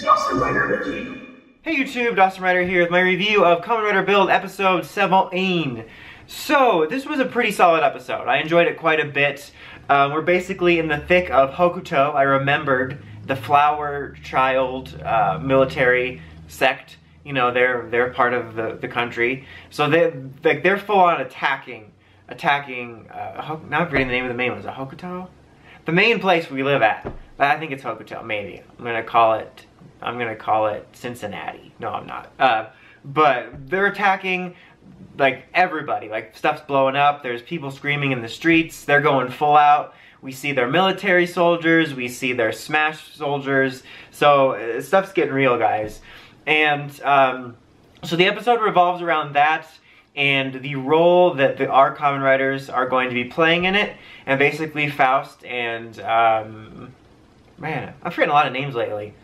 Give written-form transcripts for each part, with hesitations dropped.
Kamen Rider Build. Hey YouTube, Kamen Rider here with my review of Kamen Rider Build episode 17. So, this was a pretty solid episode. I enjoyed it quite a bit. We're basically in the thick of Hokuto. I remembered the flower child military sect. You know, they're part of the country. So they're full on attacking, now I'm forgetting the name of the main one. Is it Hokuto? The main place we live at. I think it's Hokuto, maybe. I'm gonna call it Cincinnati. No, I'm not. But they're attacking, like, everybody. Like, stuff's blowing up. There's people screaming in the streets. They're going full out. We see their military soldiers. We see their smash soldiers. So, stuff's getting real, guys. And, so the episode revolves around that and the role that our Kamen Riders are going to be playing in it. And basically, Faust and, man, I'm forgetting a lot of names lately.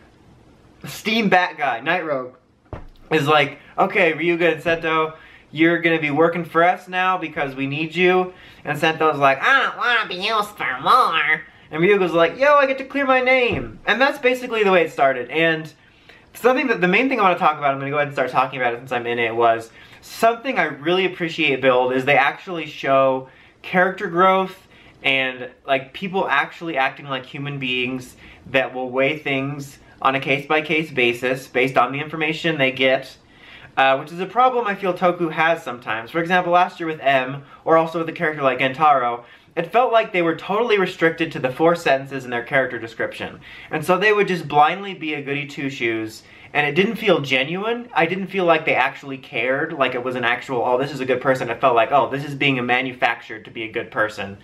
Steam Bat Guy, Night Rogue, is like, okay, Ryuga and Sento, you're gonna be working for us now because we need you. And Sento's like, I don't wanna be used for more. And Ryuga's like, yo, I get to clear my name. And that's basically the way it started. And something that, the main thing I wanna talk about, I'm gonna go ahead and start talking about it since I'm in it, was something I really appreciate Build is they actually show character growth and like people actually acting like human beings that will weigh things on a case-by-case basis based on the information they get, which is a problem I feel Toku has sometimes. For example, last year with M, or also with a character like Gentaro, it felt like they were totally restricted to the 4 sentences in their character description. And so they would just blindly be a goody two-shoes, and it didn't feel genuine. I didn't feel like they actually cared, like it was an actual, oh, this is a good person. It felt like, oh, this is being manufactured to be a good person.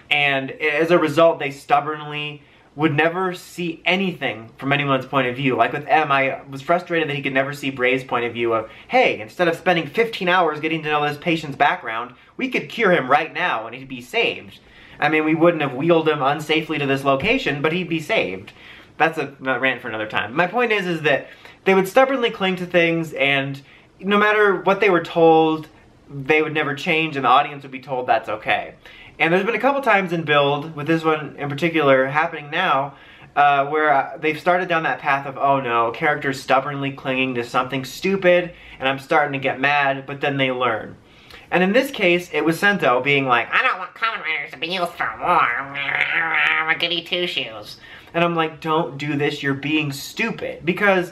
And as a result, they stubbornly would never see anything from anyone's point of view. Like with M, I was frustrated that he could never see Bray's point of view of, hey, instead of spending 15 hours getting to know this patient's background, we could cure him right now and he'd be saved. I mean, we wouldn't have wheeled him unsafely to this location, but he'd be saved. That's a rant for another time. My point is that they would stubbornly cling to things, and no matter what they were told, they would never change, and the audience would be told that's okay. And there's been a couple times in Build, with this one in particular happening now, where they've started down that path of, oh no, characters stubbornly clinging to something stupid, and I'm starting to get mad, but then they learn. And in this case, it was Sento being like, I don't want Kamen Riders to be used for war. I'm a goody two-shoes. And I'm like, don't do this, you're being stupid. Because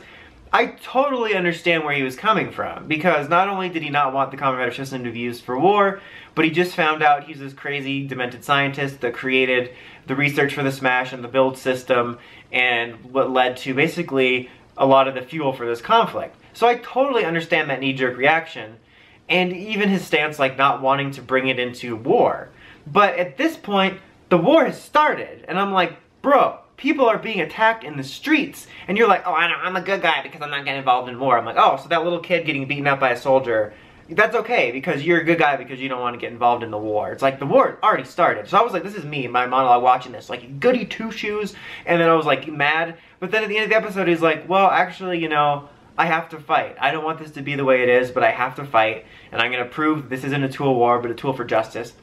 I totally understand where he was coming from, because not only did he not want the Kamen Rider system to be used for war, but he just found out he's this crazy, demented scientist that created the research for the Smash and the Build system, and what led to basically a lot of the fuel for this conflict. So I totally understand that knee-jerk reaction, and even his stance like not wanting to bring it into war. But at this point, the war has started, and I'm like, bro, people are being attacked in the streets, and you're like, oh, I'm a good guy because I'm not getting involved in war. I'm like, oh, so that little kid getting beaten up by a soldier, that's okay because you're a good guy because you don't want to get involved in the war. It's like the war already started. So I was like, this is me, my monologue watching this, like, goody two-shoes, and then I was like, mad. But then at the end of the episode, he's like, well, actually, you know, I have to fight. I don't want this to be the way it is, but I have to fight, and I'm going to prove this isn't a tool war, but a tool for justice.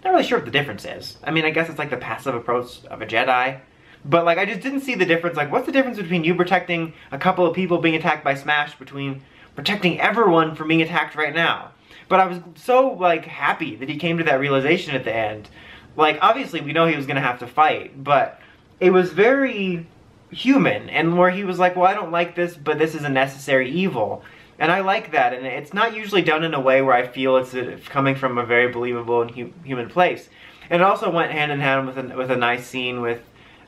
Not really sure what the difference is. I mean, I guess it's like the passive approach of a Jedi. But, like, I just didn't see the difference. Like, what's the difference between you protecting a couple of people being attacked by Smash between protecting everyone from being attacked right now? But I was so, like, happy that he came to that realization at the end. Like, obviously, we know he was going to have to fight, but it was very human, and where he was like, well, I don't like this, but this is a necessary evil. And I like that, and it's not usually done in a way where I feel it's coming from a very believable and human place. And it also went hand in hand with a nice scene with,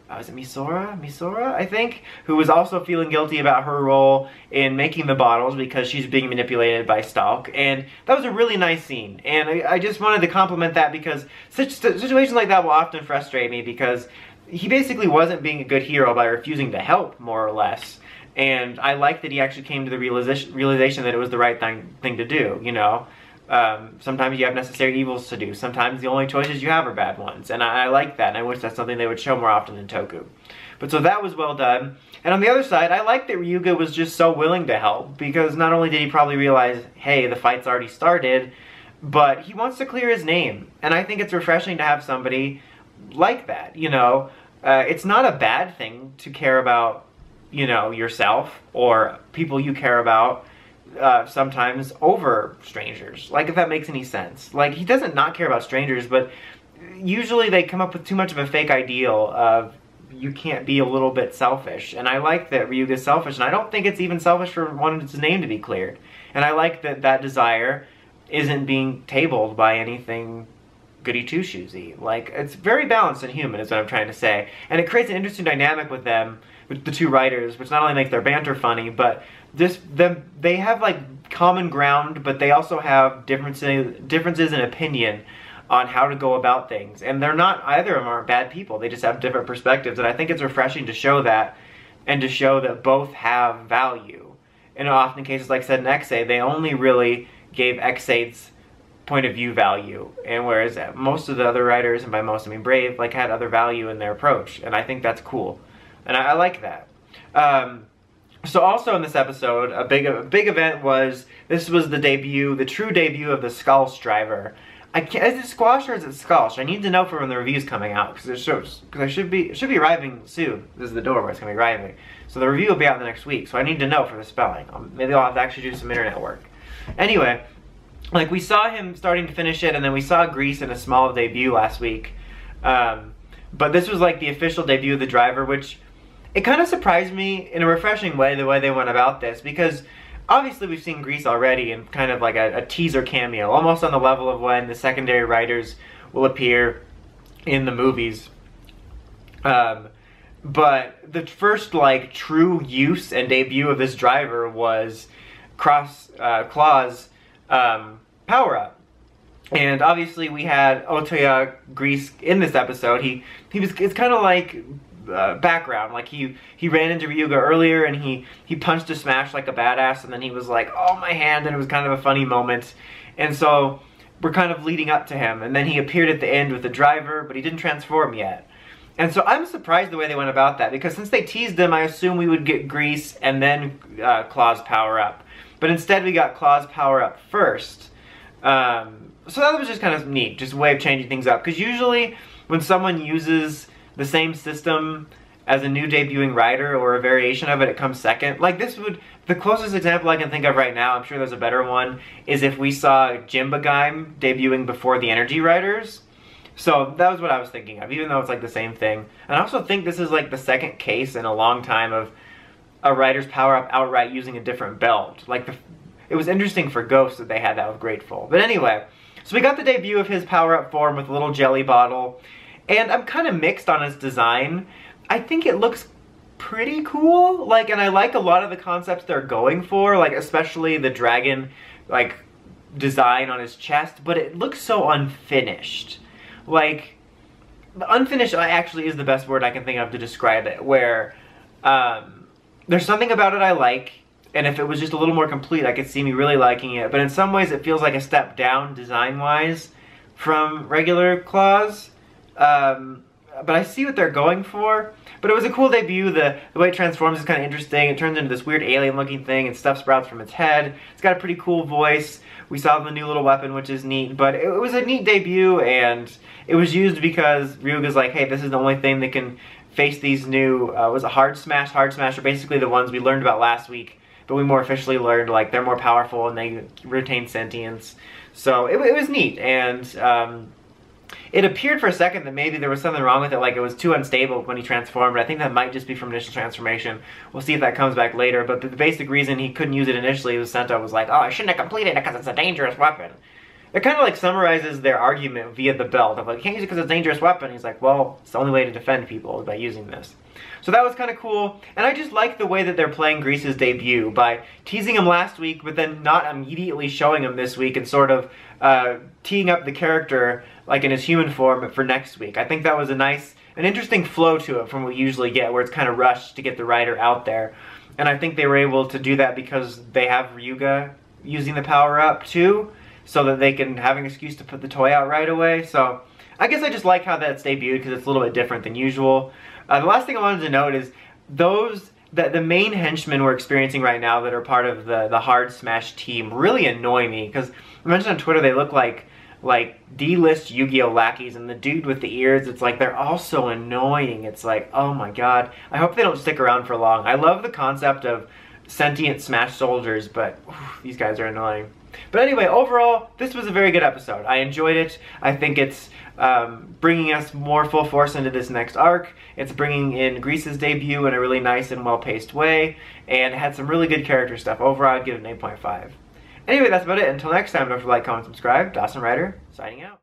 was it Misora, I think? Who was also feeling guilty about her role in making the bottles because she's being manipulated by Stalk. And that was a really nice scene. And I just wanted to compliment that because situations like that will often frustrate me because he basically wasn't being a good hero by refusing to help, more or less. And I like that he actually came to the realization that it was the right thing to do, you know? Sometimes you have necessary evils to do. Sometimes the only choices you have are bad ones. And I like that, and I wish that's something they would show more often in Toku. But so that was well done. And on the other side, I like that Ryuga was just so willing to help, because not only did he probably realize, hey, the fight's already started, but he wants to clear his name. And I think it's refreshing to have somebody like that, you know? It's not a bad thing to care about you know, yourself or people you care about sometimes over strangers. Like, if that makes any sense. Like, he doesn't not care about strangers, but usually they come up with too much of a fake ideal of you can't be a little bit selfish. And I like that Ryuga's selfish, and I don't think it's even selfish for wanting his name to be cleared. And I like that that desire isn't being tabled by anything goody two-shoesy. Like, it's very balanced and human is what I'm trying to say. And it creates an interesting dynamic with them, with the two writers, which not only makes their banter funny, but they have like common ground, but they also have differences in opinion on how to go about things. And they're not, either of them aren't bad people, they just have different perspectives. And I think it's refreshing to show that, and to show that both have value. And often in cases like said in X8, they only really gave X8's point of view value, and whereas most of the other writers, and by most I mean Brave, like had other value in their approach, and I think that's cool, and I like that. So also in this episode, a big event was, this was the debut, the true debut of the Skalsh driver. Is it Squash or is it Skalsh? I need to know for when the review's coming out, because it should be arriving soon. This is the door where it's gonna be arriving, so the review will be out the next week. So I need to know for the spelling. Maybe I'll have to actually do some internet work. Anyway. Like, we saw him starting to finish it, and then we saw Grease in a small debut last week. But this was like the official debut of the driver, which it kind of surprised me in a refreshing way, the way they went about this, because obviously we've seen Grease already in kind of like a teaser cameo, almost on the level of when the secondary writers will appear in the movies. But the first like true use and debut of this driver was Claw's power-up. And obviously we had Otoya Grease in this episode. It's kind of like background. Like he ran into Ryuga earlier and he punched a smash like a badass, and then he was like, oh my hand, and it was kind of a funny moment. And so we're kind of leading up to him, and then he appeared at the end with the driver, but he didn't transform yet. And so I'm surprised the way they went about that, because since they teased him, I assumed we would get Grease and then Claw's power-up. But instead we got Claw's power-up first. So that was just kind of neat, just a way of changing things up. Because usually when someone uses the same system as a new debuting rider or a variation of it, it comes second. Like the closest example I can think of right now, I'm sure there's a better one, is if we saw Jimbagaim debuting before the Energy Riders. So that was what I was thinking of, even though it's like the same thing. And I also think this is like the second case in a long time of a rider's power-up outright using a different belt. Like, it was interesting for Ghost that they had that with Grateful. But anyway, so we got the debut of his power-up form with a little jelly bottle. And I'm kind of mixed on his design. I think it looks pretty cool. Like, and I like a lot of the concepts they're going for. Like, especially the dragon, like, design on his chest. But it looks so unfinished. Like, unfinished actually is the best word I can think of to describe it. Where, there's something about it I like, and if it was just a little more complete, I could see me really liking it. But in some ways, it feels like a step down design-wise from regular Claws. But I see what they're going for. But it was a cool debut. The way it transforms is kind of interesting. It turns into this weird alien-looking thing, and stuff sprouts from its head. It's got a pretty cool voice. We saw the new little weapon, which is neat. But it was a neat debut, and it was used because Ryuga's like, hey, this is the only thing that can face these new, was it Hard Smash? Hard Smash are basically the ones we learned about last week, but we more officially learned, like, they're more powerful and they retain sentience. So it was neat, and it appeared for a second that maybe there was something wrong with it, like it was too unstable when he transformed, but I think that might just be from initial transformation. We'll see if that comes back later, but the basic reason he couldn't use it initially was Sento was like, oh, I shouldn't have completed it because it's a dangerous weapon. It kind of like summarizes their argument via the belt of like, you can't use it because it's a dangerous weapon. He's like, well, it's the only way to defend people is by using this. So that was kind of cool, and I just like the way that they're playing Grease's debut by teasing him last week, but then not immediately showing him this week and sort of teeing up the character like in his human form for next week. I think that was an interesting flow to it from what we usually get, where it's kind of rushed to get the rider out there. And I think they were able to do that because they have Ryuga using the power-up too, so that they can have an excuse to put the toy out right away. So I guess I just like how that's debuted because it's a little bit different than usual. The last thing I wanted to note is the main henchmen we're experiencing right now that are part of the Hard Smash team really annoy me, because I mentioned on Twitter they look like like D-list Yu-Gi-Oh lackeys, and the dude with the ears, it's like they're all so annoying. It's like, oh my god. I hope they don't stick around for long. I love the concept of sentient Smash soldiers, but these guys are annoying. But anyway, overall, this was a very good episode. I enjoyed it. I think it's bringing us more full force into this next arc. It's bringing in Grease's debut in a really nice and well-paced way, and it had some really good character stuff. Overall, I'd give it an 8.5. Anyway, that's about it. Until next time, don't forget to like, comment, subscribe. Dawson Rider, signing out.